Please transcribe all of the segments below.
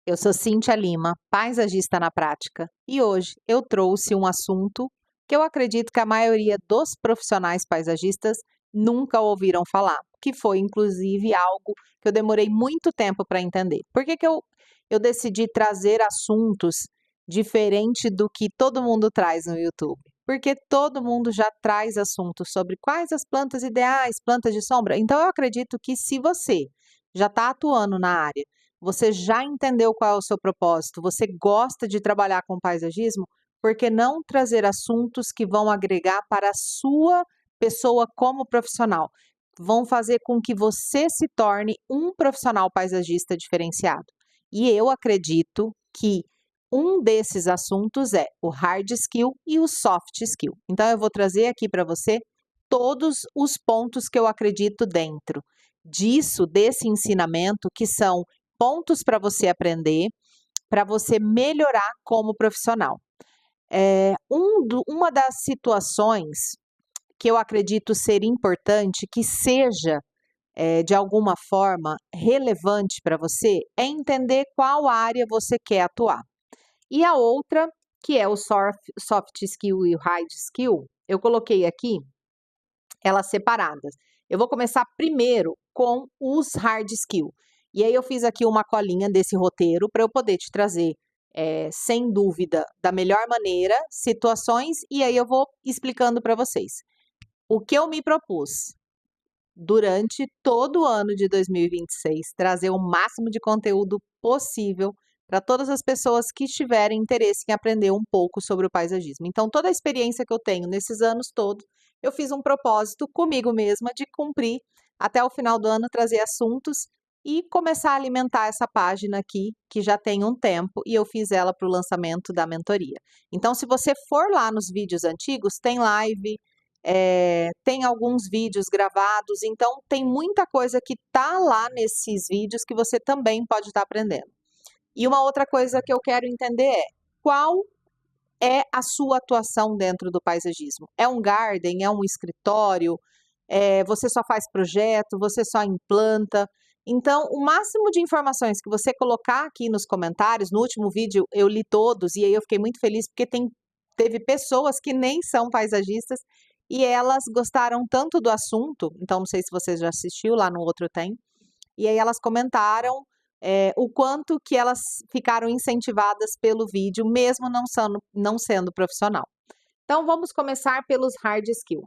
Eu sou Cíntia Lima, paisagista na prática, e hoje eu trouxe um assunto que eu acredito que a maioria dos profissionais paisagistas nunca ouviram falar, que foi inclusive algo que eu demorei muito tempo para entender. Por que eu decidi trazer assuntos diferente do que todo mundo traz no YouTube? Porque todo mundo já traz assuntos sobre quais as plantas ideais, plantas de sombra. Então eu acredito que se você já está atuando na área, você já entendeu qual é o seu propósito, você gosta de trabalhar com paisagismo, por que não trazer assuntos que vão agregar para a sua pessoa como profissional? Vão fazer com que você se torne um profissional paisagista diferenciado. E eu acredito que um desses assuntos é o hard skill e o soft skill. Então eu vou trazer aqui para você todos os pontos que eu acredito dentro disso, desse ensinamento, que são pontos para você aprender, para você melhorar como profissional. Uma das situações que eu acredito ser importante, que seja de alguma forma relevante para você, é entender qual área você quer atuar. E a outra, que é o soft skill e o hard skill, eu coloquei aqui elas separadas. Eu vou começar primeiro com os hard skill. E aí eu fiz aqui uma colinha desse roteiro para eu poder te trazer, sem dúvida, da melhor maneira, situações, e aí eu vou explicando para vocês. O que eu me propus durante todo o ano de 2026, trazer o máximo de conteúdo possível para todas as pessoas que tiverem interesse em aprender um pouco sobre o paisagismo. Então, toda a experiência que eu tenho nesses anos todos, eu fiz um propósito comigo mesma de cumprir até o final do ano, trazer assuntos e começar a alimentar essa página aqui, que já tem um tempo, e eu fiz ela para o lançamento da mentoria. Então, se você for lá nos vídeos antigos, tem live, tem alguns vídeos gravados, então tem muita coisa que tá lá nesses vídeos que você também pode estar aprendendo. E uma outra coisa que eu quero entender é qual é a sua atuação dentro do paisagismo? É um garden? É um escritório? Você só faz projeto? Você só implanta? Então, o máximo de informações que você colocar aqui nos comentários, no último vídeo eu li todos e aí eu fiquei muito feliz porque teve pessoas que nem são paisagistas e elas gostaram tanto do assunto, então não sei se você já assistiu, lá no outro tem, e aí elas comentaram o quanto que elas ficaram incentivadas pelo vídeo, mesmo não sendo profissional. Então vamos começar pelos hard skill.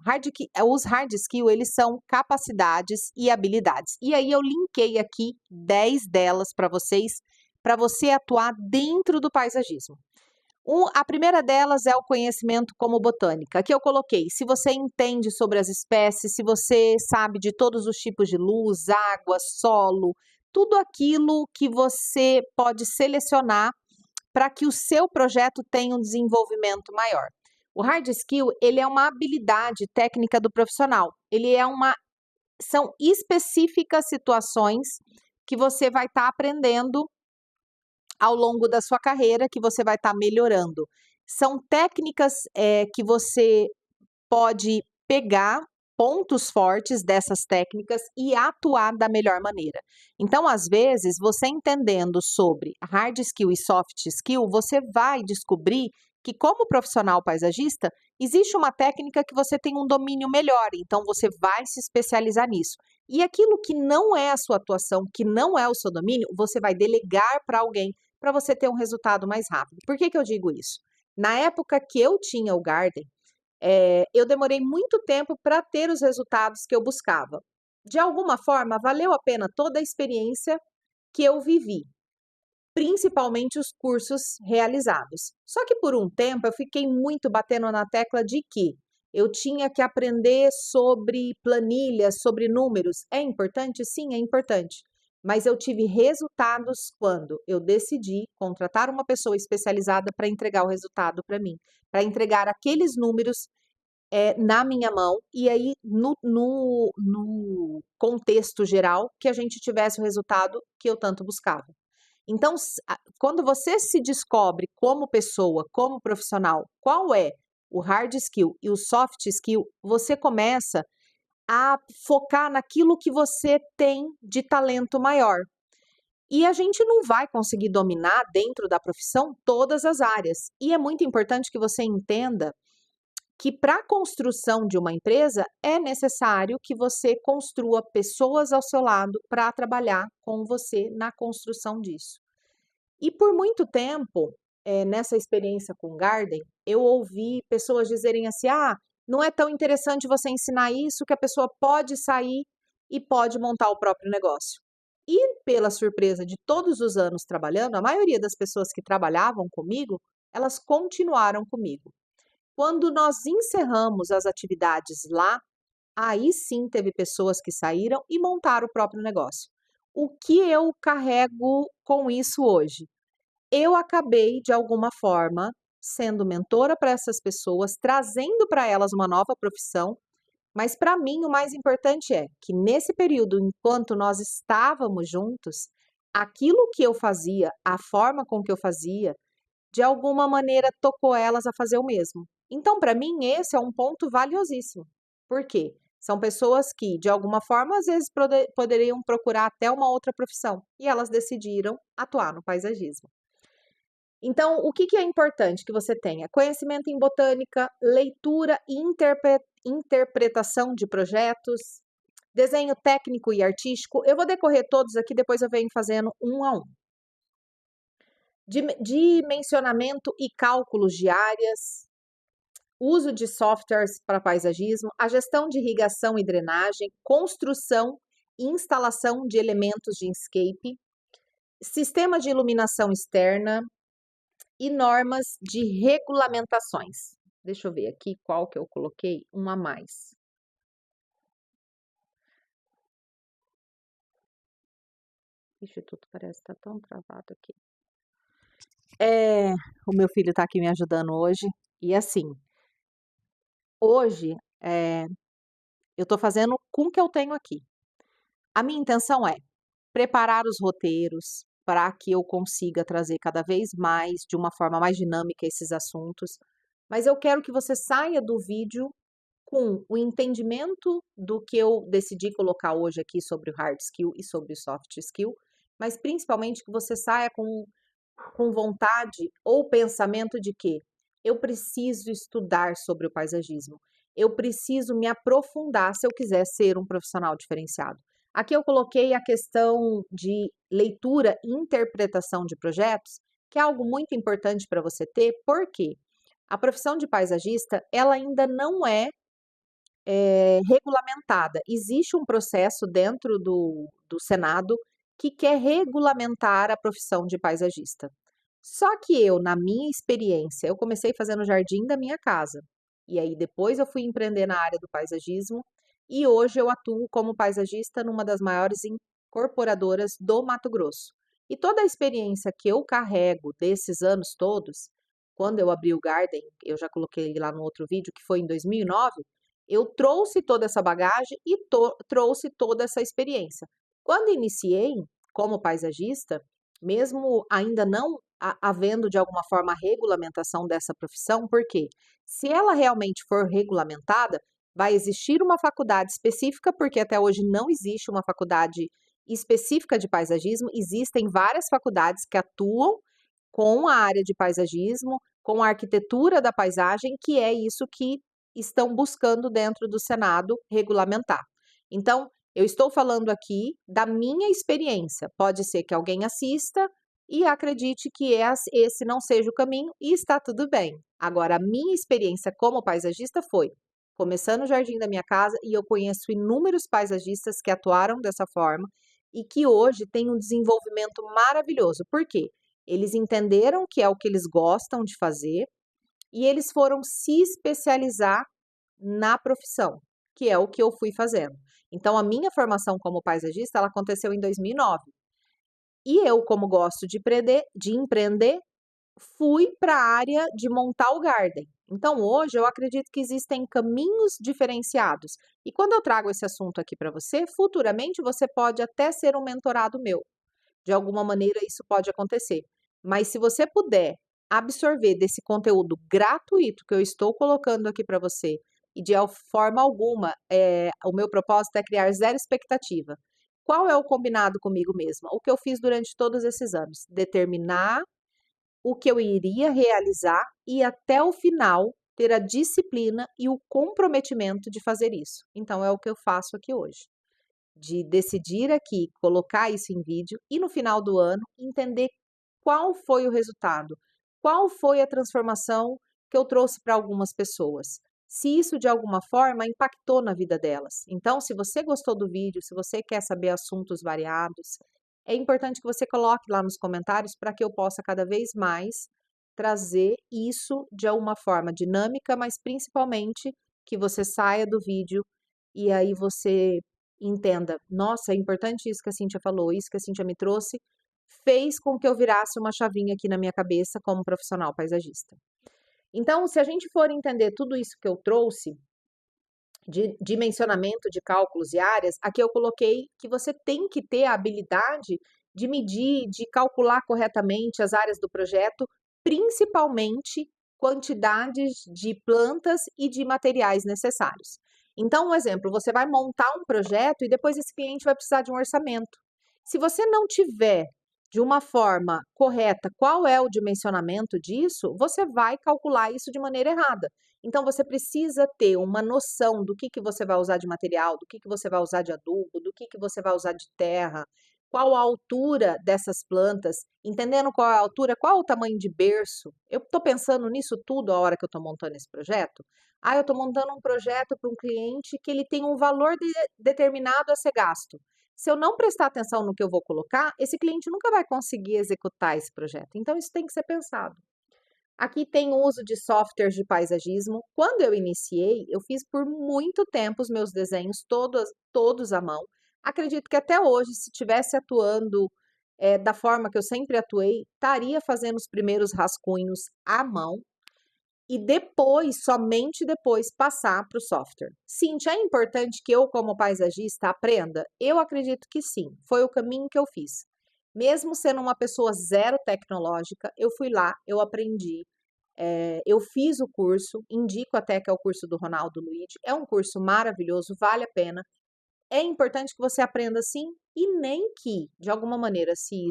Os hard skill, eles são capacidades e habilidades. E aí eu linkei aqui 10 delas para você atuar dentro do paisagismo. A primeira delas é o conhecimento como botânica, que eu coloquei. Se você entende sobre as espécies, se você sabe de todos os tipos de luz, água, solo, tudo aquilo que você pode selecionar para que o seu projeto tenha um desenvolvimento maior. O hard skill, ele é uma habilidade técnica do profissional. São específicas situações que você vai estar aprendendo ao longo da sua carreira, que você vai estar melhorando. São técnicas que você pode pegar pontos fortes dessas técnicas e atuar da melhor maneira. Então, às vezes, você entendendo sobre hard skill e soft skill, você vai descobrir que, como profissional paisagista, existe uma técnica que você tem um domínio melhor, então você vai se especializar nisso. E aquilo que não é a sua atuação, que não é o seu domínio, você vai delegar para alguém para você ter um resultado mais rápido. Por que eu digo isso? Na época que eu tinha o Garden, eu demorei muito tempo para ter os resultados que eu buscava. De alguma forma, valeu a pena toda a experiência que eu vivi, principalmente os cursos realizados. Só que por um tempo eu fiquei muito batendo na tecla de que eu tinha que aprender sobre planilhas, sobre números. É importante? Sim, é importante. Mas eu tive resultados quando eu decidi contratar uma pessoa especializada para entregar o resultado para mim, para entregar aqueles números na minha mão, e aí no contexto geral, que a gente tivesse o resultado que eu tanto buscava. Então, quando você se descobre como pessoa, como profissional, qual é o hard skill e o soft skill, você começa a focar naquilo que você tem de talento maior. E a gente não vai conseguir dominar dentro da profissão todas as áreas. E é muito importante que você entenda que para a construção de uma empresa é necessário que você construa pessoas ao seu lado para trabalhar com você na construção disso. E por muito tempo, nessa experiência com Garden, eu ouvi pessoas dizerem assim: ah, não é tão interessante você ensinar isso, que a pessoa pode sair e pode montar o próprio negócio. E pela surpresa de todos os anos trabalhando, a maioria das pessoas que trabalhavam comigo, elas continuaram comigo. Quando nós encerramos as atividades lá, aí sim teve pessoas que saíram e montaram o próprio negócio. O que eu carrego com isso hoje? Eu acabei, de alguma forma, sendo mentora para essas pessoas, trazendo para elas uma nova profissão, mas para mim o mais importante é que nesse período, enquanto nós estávamos juntos, aquilo que eu fazia, a forma com que eu fazia, de alguma maneira tocou elas a fazer o mesmo. Então, para mim, esse é um ponto valiosíssimo. Por quê? São pessoas que, de alguma forma, às vezes poderiam procurar até uma outra profissão e elas decidiram atuar no paisagismo. Então, o que é importante que você tenha? Conhecimento em botânica, leitura e interpretação de projetos, desenho técnico e artístico. Eu vou decorrer todos aqui, depois eu venho fazendo um a um. Dimensionamento e cálculos de áreas, uso de softwares para paisagismo, a gestão de irrigação e drenagem, construção e instalação de elementos de escape, sistema de iluminação externa e normas de regulamentações. Deixa eu ver aqui qual que eu coloquei, um a mais. Ixi, tudo parece estar tão travado aqui. O meu filho está aqui me ajudando hoje. E assim, hoje eu estou fazendo com o que eu tenho aqui. A minha intenção é preparar os roteiros para que eu consiga trazer cada vez mais, de uma forma mais dinâmica, esses assuntos. Mas eu quero que você saia do vídeo com o entendimento do que eu decidi colocar hoje aqui sobre o hard skill e sobre o soft skill, mas principalmente que você saia com vontade ou pensamento de que eu preciso estudar sobre o paisagismo, eu preciso me aprofundar se eu quiser ser um profissional diferenciado. Aqui eu coloquei a questão de leitura e interpretação de projetos, que é algo muito importante para você ter, porque a profissão de paisagista, ela ainda não é regulamentada. Existe um processo dentro do Senado que quer regulamentar a profissão de paisagista. Só que eu, na minha experiência, eu comecei fazendo o jardim da minha casa. E aí depois eu fui empreender na área do paisagismo e hoje eu atuo como paisagista numa das maiores incorporadoras do Mato Grosso. E toda a experiência que eu carrego desses anos todos, quando eu abri o Garden, eu já coloquei lá no outro vídeo, que foi em 2009, eu trouxe toda essa bagagem e trouxe toda essa experiência. Quando iniciei como paisagista, mesmo ainda não havendo de alguma forma a regulamentação dessa profissão, porque se ela realmente for regulamentada, vai existir uma faculdade específica, porque até hoje não existe uma faculdade específica de paisagismo, existem várias faculdades que atuam com a área de paisagismo, com a arquitetura da paisagem, que é isso que estão buscando dentro do Senado regulamentar. Então, eu estou falando aqui da minha experiência. Pode ser que alguém assista e acredite que esse não seja o caminho e está tudo bem. Agora, a minha experiência como paisagista foi começando o jardim da minha casa e eu conheço inúmeros paisagistas que atuaram dessa forma e que hoje têm um desenvolvimento maravilhoso. Por quê? Eles entenderam que é o que eles gostam de fazer e eles foram se especializar na profissão, que é o que eu fui fazendo. Então, a minha formação como paisagista, ela aconteceu em 2009. E eu, como gosto de empreender, fui para a área de montar o garden. Então, hoje, eu acredito que existem caminhos diferenciados. E quando eu trago esse assunto aqui para você, futuramente você pode até ser um mentorado meu. De alguma maneira, isso pode acontecer. Mas se você puder absorver desse conteúdo gratuito que eu estou colocando aqui para você, e de forma alguma, o meu propósito é criar zero expectativa. qual é o combinado comigo mesma? O que eu fiz durante todos esses anos, determinar o que eu iria realizar e até o final ter a disciplina e o comprometimento de fazer isso. Então é o que eu faço aqui hoje, de decidir aqui, colocar isso em vídeo e no final do ano entender qual foi o resultado, qual foi a transformação que eu trouxe para algumas pessoas. Se isso de alguma forma impactou na vida delas. Então, se você gostou do vídeo, se você quer saber assuntos variados, é importante que você coloque lá nos comentários para que eu possa cada vez mais trazer isso de alguma forma dinâmica, mas principalmente que você saia do vídeo e aí você entenda, nossa, é importante isso que a Cíntia falou, isso que a Cíntia me trouxe, fez com que eu virasse uma chavinha aqui na minha cabeça como profissional paisagista. Então, se a gente for entender tudo isso que eu trouxe, de dimensionamento de cálculos e áreas, aqui eu coloquei que você tem que ter a habilidade de medir, de calcular corretamente as áreas do projeto, principalmente quantidades de plantas e de materiais necessários. Então, um exemplo, você vai montar um projeto e depois esse cliente vai precisar de um orçamento. Se você não tiver de uma forma correta qual é o dimensionamento disso, você vai calcular isso de maneira errada. Então, você precisa ter uma noção do que você vai usar de material, do que você vai usar de adubo, do que você vai usar de terra, qual a altura dessas plantas, entendendo qual é a altura, qual é o tamanho de berço. Eu estou pensando nisso tudo a hora que eu estou montando esse projeto. Ah, eu estou montando um projeto para um cliente que ele tem um valor determinado a ser gasto. Se eu não prestar atenção no que eu vou colocar, esse cliente nunca vai conseguir executar esse projeto. Então, isso tem que ser pensado. Aqui tem o uso de softwares de paisagismo. Quando eu iniciei, eu fiz por muito tempo os meus desenhos todos à mão. Acredito que até hoje, se estivesse atuando da forma que eu sempre atuei, estaria fazendo os primeiros rascunhos à mão e depois, somente depois, passar para o software. Cíntia, é importante que eu, como paisagista, aprenda? Eu acredito que sim, foi o caminho que eu fiz. Mesmo sendo uma pessoa zero tecnológica, eu fui lá, eu aprendi, eu fiz o curso, indico até que é o curso do Ronaldo Luigi, é um curso maravilhoso, vale a pena. É importante que você aprenda sim, e nem que, de alguma maneira, se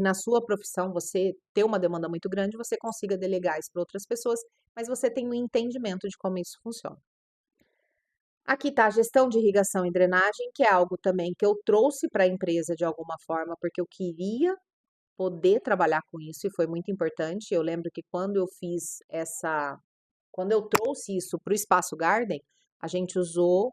na sua profissão você ter uma demanda muito grande, você consiga delegar isso para outras pessoas, mas você tem um entendimento de como isso funciona. Aqui está a gestão de irrigação e drenagem, que é algo também que eu trouxe para a empresa de alguma forma, porque eu queria poder trabalhar com isso e foi muito importante. Eu lembro que quando eu trouxe isso para o Espaço Garden, a gente usou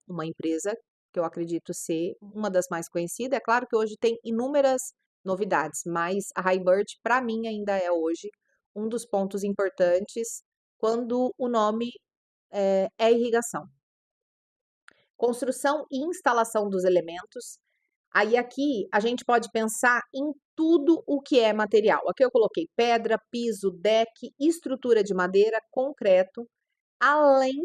uma empresa que eu acredito ser uma das mais conhecidas. É claro que hoje tem inúmeras novidades, mas a Highbird, para mim, ainda é hoje um dos pontos importantes quando o nome é irrigação. Construção e instalação dos elementos. Aí aqui a gente pode pensar em tudo o que é material. Aqui eu coloquei pedra, piso, deck, estrutura de madeira, concreto, além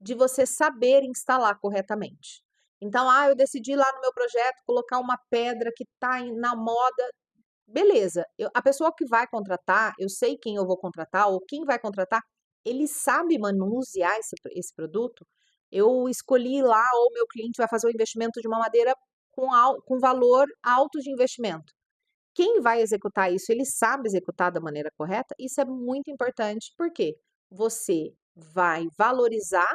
de você saber instalar corretamente. Então, eu decidi lá no meu projeto colocar uma pedra que está na moda. Beleza, a pessoa que vai contratar, eu sei quem eu vou contratar, ou quem vai contratar, ele sabe manusear esse produto. Eu escolhi lá, ou meu cliente vai fazer o investimento de uma madeira com valor alto de investimento. Quem vai executar isso, ele sabe executar da maneira correta? Isso é muito importante, porque você vai valorizar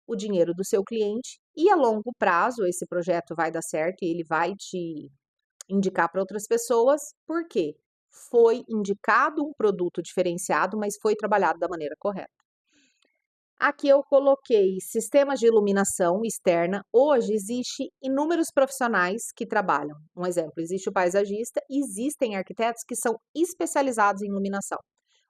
o dinheiro do seu cliente e a longo prazo esse projeto vai dar certo e ele vai te indicar para outras pessoas, porque foi indicado um produto diferenciado, mas foi trabalhado da maneira correta. Aqui eu coloquei sistemas de iluminação externa. Hoje existe inúmeros profissionais que trabalham. Um exemplo, existe o paisagista, existem arquitetos que são especializados em iluminação.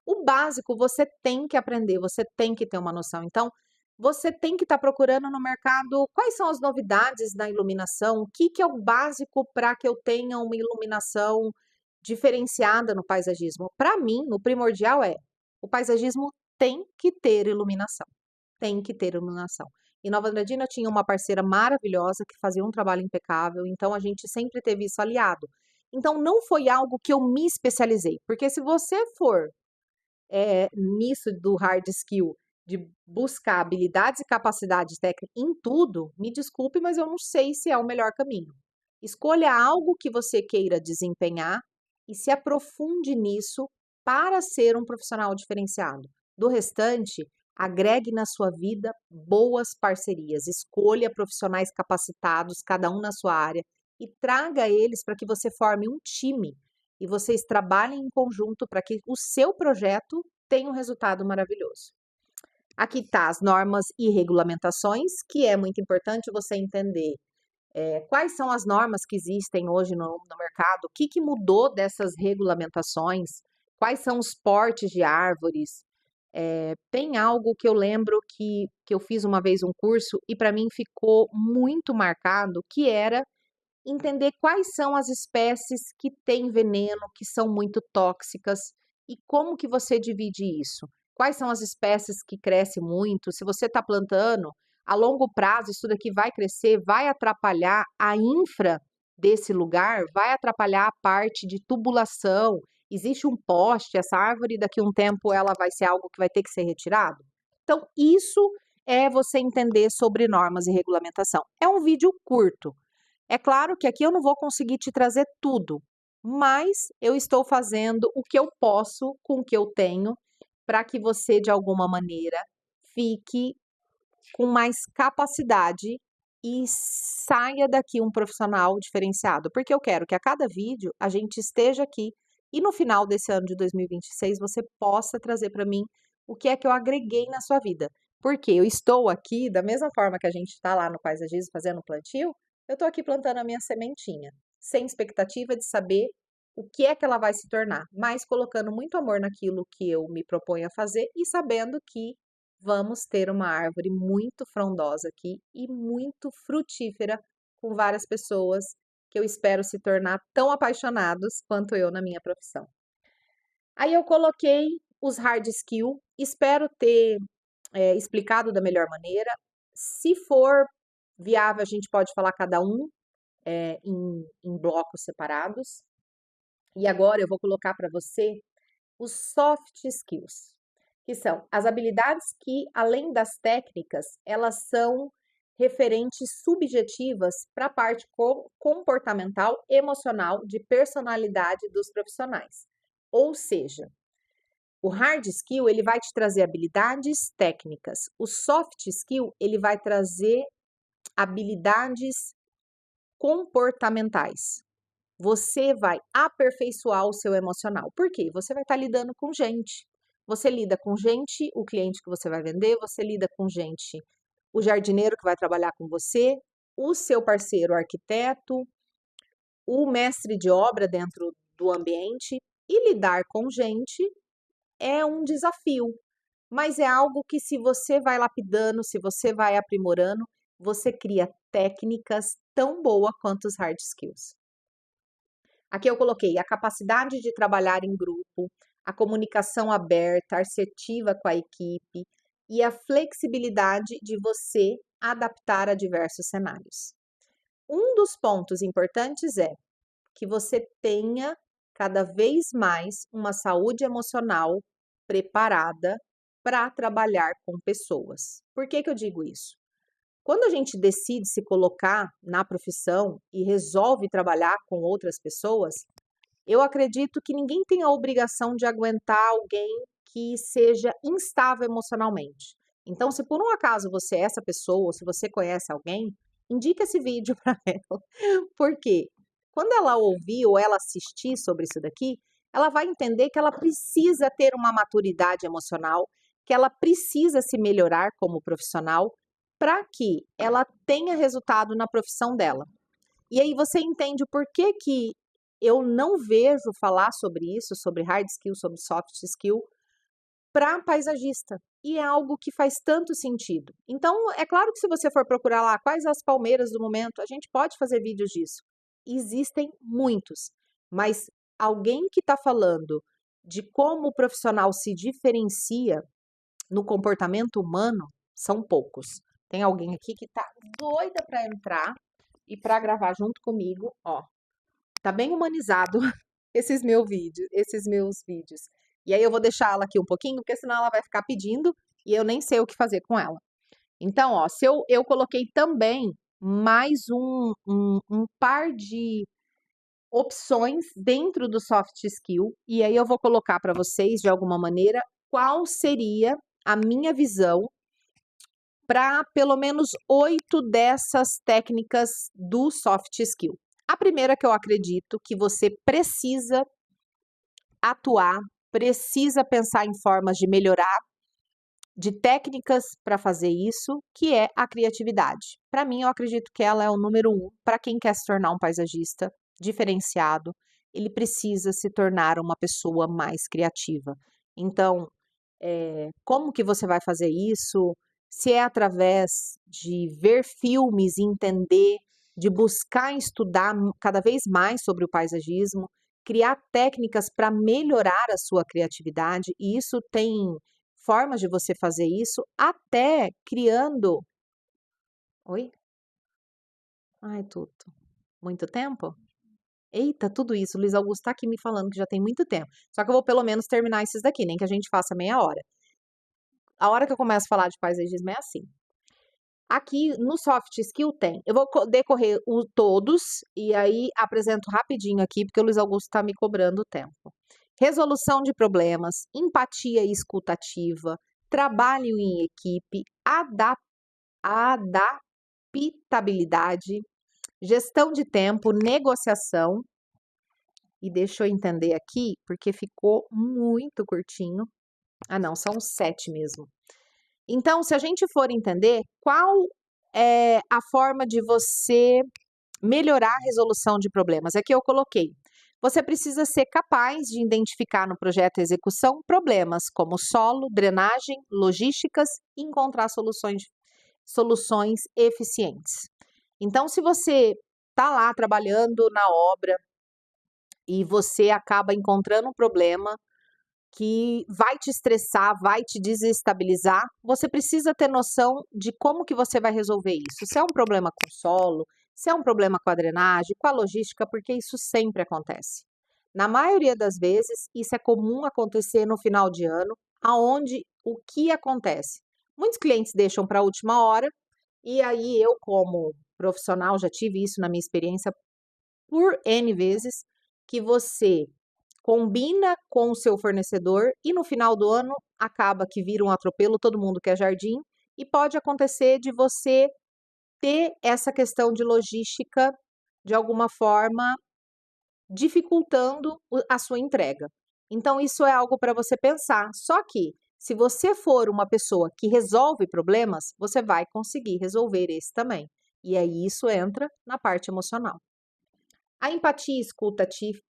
O básico você tem que aprender, você tem que ter uma noção. Então, você tem que estar procurando no mercado quais são as novidades na iluminação, o que é o básico para que eu tenha uma iluminação diferenciada no paisagismo. Para mim, o primordial o paisagismo tem que ter iluminação. Tem que ter iluminação. Em Nova Andradina tinha uma parceira maravilhosa que fazia um trabalho impecável, então a gente sempre teve isso aliado. Então não foi algo que eu me especializei, porque se você for nisso do hard skill de buscar habilidades e capacidades técnicas em tudo, me desculpe, mas eu não sei se é o melhor caminho. Escolha algo que você queira desempenhar e se aprofunde nisso para ser um profissional diferenciado. Do restante, agregue na sua vida boas parcerias, escolha profissionais capacitados, cada um na sua área, e traga eles para que você forme um time e vocês trabalhem em conjunto para que o seu projeto tenha um resultado maravilhoso. Aqui está as normas e regulamentações, que é muito importante você entender quais são as normas que existem hoje no mercado, o que mudou dessas regulamentações, quais são os portes de árvores. Tem algo que eu lembro que eu fiz uma vez um curso e para mim ficou muito marcado, que era entender quais são as espécies que têm veneno, que são muito tóxicas e como que você divide isso. Quais são as espécies que crescem muito? Se você está plantando, a longo prazo isso daqui vai crescer, vai atrapalhar a infra desse lugar, vai atrapalhar a parte de tubulação. Existe um poste, essa árvore daqui a um tempo ela vai ser algo que vai ter que ser retirado. Então, isso é você entender sobre normas e regulamentação. É um vídeo curto. É claro que aqui eu não vou conseguir te trazer tudo, mas eu estou fazendo o que eu posso com o que eu tenho para que você, de alguma maneira, fique com mais capacidade e saia daqui um profissional diferenciado, porque eu quero que a cada vídeo a gente esteja aqui e no final desse ano de 2026 você possa trazer para mim o que é que eu agreguei na sua vida. Porque eu estou aqui, da mesma forma que a gente está lá no paisagismo fazendo plantio, eu estou aqui plantando a minha sementinha, sem expectativa de saber o que é que ela vai se tornar, mas colocando muito amor naquilo que eu me proponho a fazer e sabendo que vamos ter uma árvore muito frondosa aqui e muito frutífera, com várias pessoas que eu espero se tornar tão apaixonados quanto eu na minha profissão. Aí eu coloquei os hard skill, espero ter explicado da melhor maneira. Se for viável, a gente pode falar cada um em blocos separados. E agora eu vou colocar para você os soft skills, que são as habilidades que, além das técnicas, elas são referentes subjetivas para a parte comportamental, emocional, de personalidade dos profissionais. Ou seja, o hard skill ele vai te trazer habilidades técnicas, o soft skill ele vai trazer habilidades comportamentais. Você vai aperfeiçoar o seu emocional. Por quê? Você vai estar lidando com gente. Você lida com gente, o cliente que você vai vender, você lida com gente, o jardineiro que vai trabalhar com você, o seu parceiro o arquiteto, o mestre de obra dentro do ambiente. E lidar com gente é um desafio, mas é algo que se você vai lapidando, se você vai aprimorando, você cria técnicas tão boas quanto os hard skills. Aqui eu coloquei a capacidade de trabalhar em grupo, a comunicação aberta, assertiva com a equipe e a flexibilidade de você adaptar a diversos cenários. Um dos pontos importantes é que você tenha cada vez mais uma saúde emocional preparada para trabalhar com pessoas. Por que eu digo isso? Quando a gente decide se colocar na profissão e resolve trabalhar com outras pessoas, eu acredito que ninguém tem a obrigação de aguentar alguém que seja instável emocionalmente. Então, se por um acaso você é essa pessoa, ou se você conhece alguém, indica esse vídeo para ela. Porque quando ela ouvir ou ela assistir sobre isso daqui, ela vai entender que ela precisa ter uma maturidade emocional, que ela precisa se melhorar como profissional para que ela tenha resultado na profissão dela. E aí você entende o porquê que eu não vejo falar sobre isso, sobre hard skill, sobre soft skill, para paisagista. E é algo que faz tanto sentido. Então, é claro que se você for procurar lá quais as palmeiras do momento, a gente pode fazer vídeos disso. Existem muitos, mas alguém que está falando de como o profissional se diferencia no comportamento humano, são poucos. Tem alguém aqui que tá doida para entrar e para gravar junto comigo, ó. Tá bem humanizado esses meus vídeos. E aí eu vou deixar ela aqui um pouquinho, porque senão ela vai ficar pedindo e eu nem sei o que fazer com ela. Então, ó, se eu coloquei também mais um par de opções dentro do soft skill, e aí eu vou colocar para vocês, de alguma maneira, qual seria a minha visão para pelo menos 8 dessas técnicas do soft skill. A primeira que eu acredito que você precisa atuar, precisa pensar em formas de melhorar, de técnicas para fazer isso, que é a criatividade. Para mim, eu acredito que ela é o número 1 para quem quer se tornar um paisagista diferenciado. Ele precisa se tornar uma pessoa mais criativa. Então, como que você vai fazer isso? Se é através de ver filmes e entender, de buscar estudar cada vez mais sobre o paisagismo, criar técnicas para melhorar a sua criatividade, e isso tem formas de você fazer isso, até criando. Oi? Ai, tudo. Muito tempo? Eita, tudo isso. Luiz Augusto está aqui me falando que já tem muito tempo. Só que eu vou pelo menos terminar esses daqui, nem que a gente faça meia hora. A hora que eu começo a falar de paisagismo é assim. Aqui no soft skill tem. Eu vou decorrer todos e aí apresento rapidinho aqui, porque o Luiz Augusto está me cobrando o tempo. Resolução de problemas, empatia e escutativa, trabalho em equipe, adaptabilidade, gestão de tempo, negociação. E deixa eu entender aqui, porque ficou muito curtinho. Ah, não, são 7 mesmo. Então, se a gente for entender qual é a forma de você melhorar a resolução de problemas, aqui eu coloquei. Você precisa ser capaz de identificar no projeto e execução problemas como solo, drenagem, logísticas e encontrar soluções eficientes. Então, se você está lá trabalhando na obra e você acaba encontrando um problema que vai te estressar, vai te desestabilizar, você precisa ter noção de como que você vai resolver isso. Se é um problema com solo, se é um problema com a drenagem, com a logística, porque isso sempre acontece. Na maioria das vezes, isso é comum acontecer no final de ano, aonde o que acontece? Muitos clientes deixam para a última hora, e aí eu, como profissional, já tive isso na minha experiência por N vezes, que você combina com o seu fornecedor e no final do ano acaba que vira um atropelo, todo mundo quer jardim, e pode acontecer de você ter essa questão de logística de alguma forma dificultando a sua entrega. Então, isso é algo para você pensar. Só que, se você for uma pessoa que resolve problemas, você vai conseguir resolver esse também. E aí isso entra na parte emocional. A empatia e escuta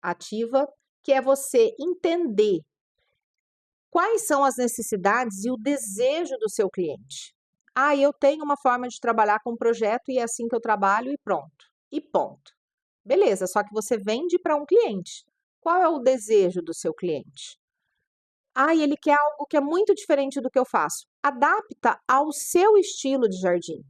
ativa, que é você entender quais são as necessidades e o desejo do seu cliente. Ah, eu tenho uma forma de trabalhar com um projeto e é assim que eu trabalho e pronto. E ponto. Beleza, só que você vende para um cliente. Qual é o desejo do seu cliente? Ah, ele quer algo que é muito diferente do que eu faço. Adapta ao seu estilo de jardim.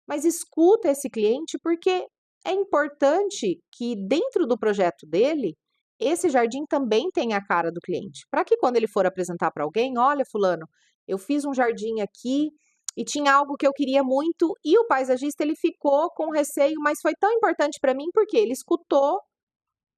Mas escuta esse cliente porque é importante que dentro do projeto dele, esse jardim também tenha a cara do cliente. Para que quando ele for apresentar para alguém, olha, fulano, eu fiz um jardim aqui e tinha algo que eu queria muito e o paisagista ele ficou com receio, mas foi tão importante para mim porque ele escutou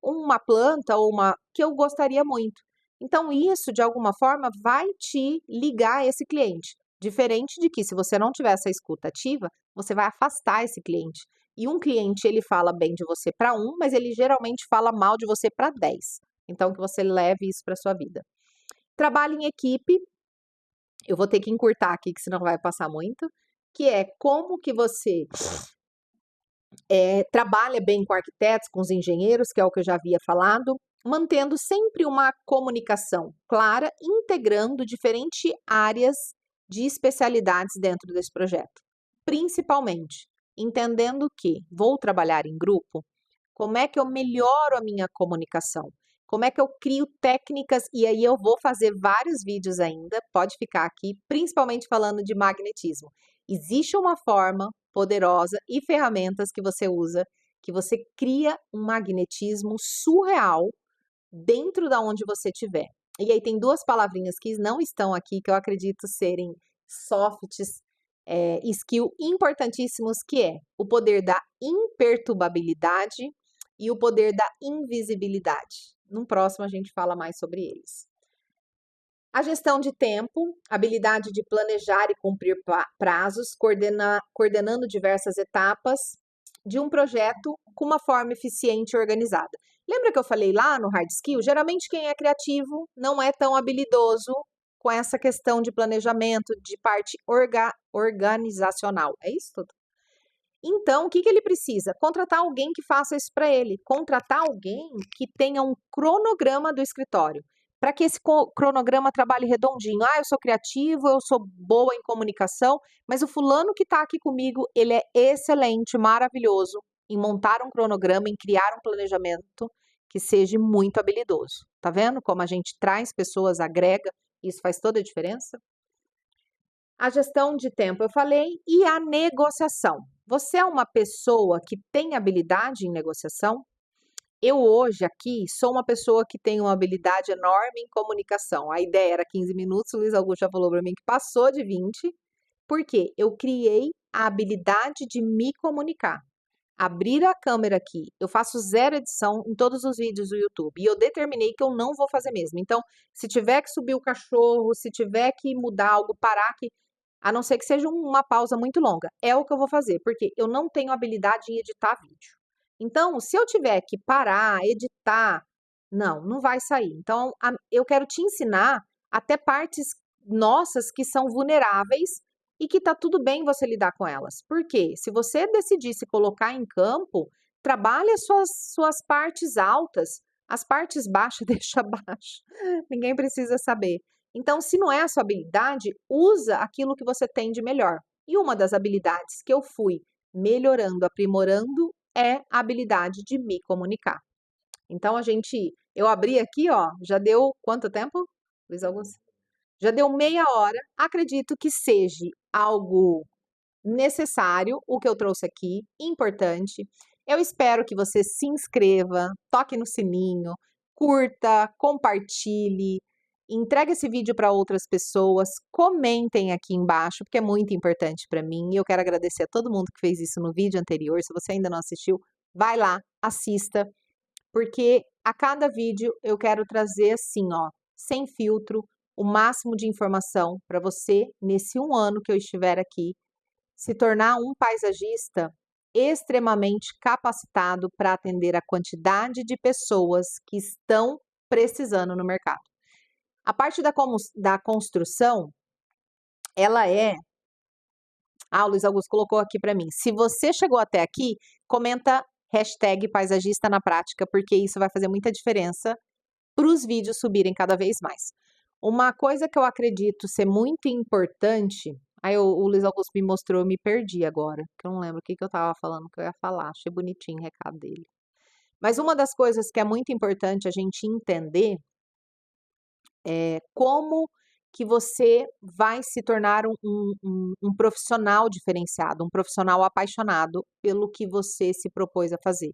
uma planta ou uma que eu gostaria muito. Então isso de alguma forma vai te ligar a esse cliente. Diferente de que se você não tiver essa escuta ativa, você vai afastar esse cliente. E um cliente, ele fala bem de você para um, mas ele geralmente fala mal de você para 10. Então, que você leve isso para sua vida. Trabalho em equipe, eu vou ter que encurtar aqui, que senão vai passar muito, que é como que você trabalha bem com arquitetos, com os engenheiros, que é o que eu já havia falado, mantendo sempre uma comunicação clara, integrando diferentes áreas de especialidades dentro desse projeto. Principalmente, entendendo que vou trabalhar em grupo, como é que eu melhoro a minha comunicação? Como é que eu crio técnicas? E aí eu vou fazer vários vídeos ainda, pode ficar aqui, principalmente falando de magnetismo. Existe uma forma poderosa e ferramentas que você usa, que você cria um magnetismo surreal dentro da onde você estiver. E aí tem duas palavrinhas que não estão aqui, que eu acredito serem softs, skill importantíssimos, que é o poder da imperturbabilidade e o poder da invisibilidade. No próximo a gente fala mais sobre eles. A gestão de tempo, habilidade de planejar e cumprir prazos, coordenando diversas etapas de um projeto com uma forma eficiente e organizada. Lembra que eu falei lá no hard skill? Geralmente quem é criativo não é tão habilidoso com essa questão de planejamento, de parte organizacional. É isso tudo? Então, o que ele precisa? Contratar alguém que faça isso para ele. Contratar alguém que tenha um cronograma do escritório, para que esse cronograma trabalhe redondinho. Ah, eu sou criativo, eu sou boa em comunicação, mas o fulano que está aqui comigo, ele é excelente, maravilhoso em montar um cronograma, em criar um planejamento que seja muito habilidoso. Tá vendo como a gente traz pessoas, agrega, isso faz toda a diferença? A gestão de tempo eu falei, e a negociação. Você é uma pessoa que tem habilidade em negociação? Eu hoje aqui sou uma pessoa que tem uma habilidade enorme em comunicação. A ideia era 15 minutos, o Luiz Augusto já falou para mim que passou de 20, porque eu criei a habilidade de me comunicar. Abrir a câmera aqui, eu faço zero edição em todos os vídeos do YouTube, e eu determinei que eu não vou fazer mesmo. Então, se tiver que subir o cachorro, se tiver que mudar algo, parar aqui, a não ser que seja uma pausa muito longa, é o que eu vou fazer, porque eu não tenho habilidade em editar vídeo. Então, se eu tiver que parar, editar, não vai sair. Então, eu quero te ensinar até partes nossas que são vulneráveis e que tá tudo bem você lidar com elas. Porque se você decidir se colocar em campo, trabalhe as suas partes altas, as partes baixas deixa abaixo. Ninguém precisa saber. Então, se não é a sua habilidade, usa aquilo que você tem de melhor. E uma das habilidades que eu fui melhorando, aprimorando, é a habilidade de me comunicar. Então, eu abri aqui, ó, já deu quanto tempo, Luiz Augusto? Já deu meia hora. Acredito que seja algo necessário o que eu trouxe aqui, importante. Eu espero que você se inscreva, toque no sininho, curta, compartilhe, entregue esse vídeo para outras pessoas, comentem aqui embaixo, porque é muito importante para mim. E eu quero agradecer a todo mundo que fez isso no vídeo anterior. Se você ainda não assistiu, vai lá, assista, porque a cada vídeo eu quero trazer assim, ó, sem filtro, o máximo de informação para você, nesse 1 ano que eu estiver aqui, se tornar um paisagista extremamente capacitado para atender a quantidade de pessoas que estão precisando no mercado. A parte da construção, ela é... Ah, o Luiz Augusto colocou aqui para mim. Se você chegou até aqui, comenta #paisagista na prática, porque isso vai fazer muita diferença para os vídeos subirem cada vez mais. Uma coisa que eu acredito ser muito importante... Aí o Luiz Augusto me mostrou, eu me perdi agora, que eu não lembro o que eu estava falando que eu ia falar. Achei bonitinho o recado dele. Mas uma das coisas que é muito importante a gente entender é como que você vai se tornar um profissional diferenciado, um profissional apaixonado pelo que você se propôs a fazer.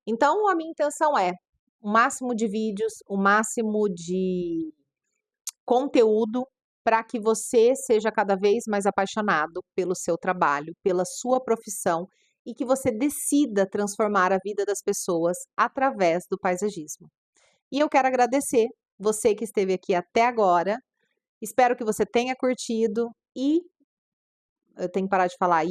Então, a minha intenção é o máximo de vídeos, o máximo de conteúdo para que você seja cada vez mais apaixonado pelo seu trabalho, pela sua profissão e que você decida transformar a vida das pessoas através do paisagismo. E eu quero agradecer você que esteve aqui até agora. Espero que você tenha curtido e eu tenho que parar de falar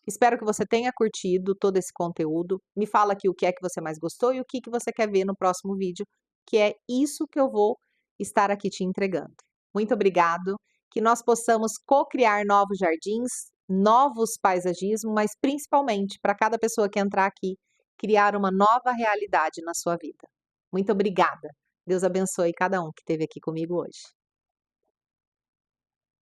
espero que você tenha curtido todo esse conteúdo. Me fala aqui o que é que você mais gostou e o que você quer ver no próximo vídeo, que é isso que eu vou estar aqui te entregando. Muito obrigado, que nós possamos co-criar novos jardins, novos paisagismos, mas principalmente para cada pessoa que entrar aqui, criar uma nova realidade na sua vida. Muito obrigada. Deus abençoe cada um que esteve aqui comigo hoje.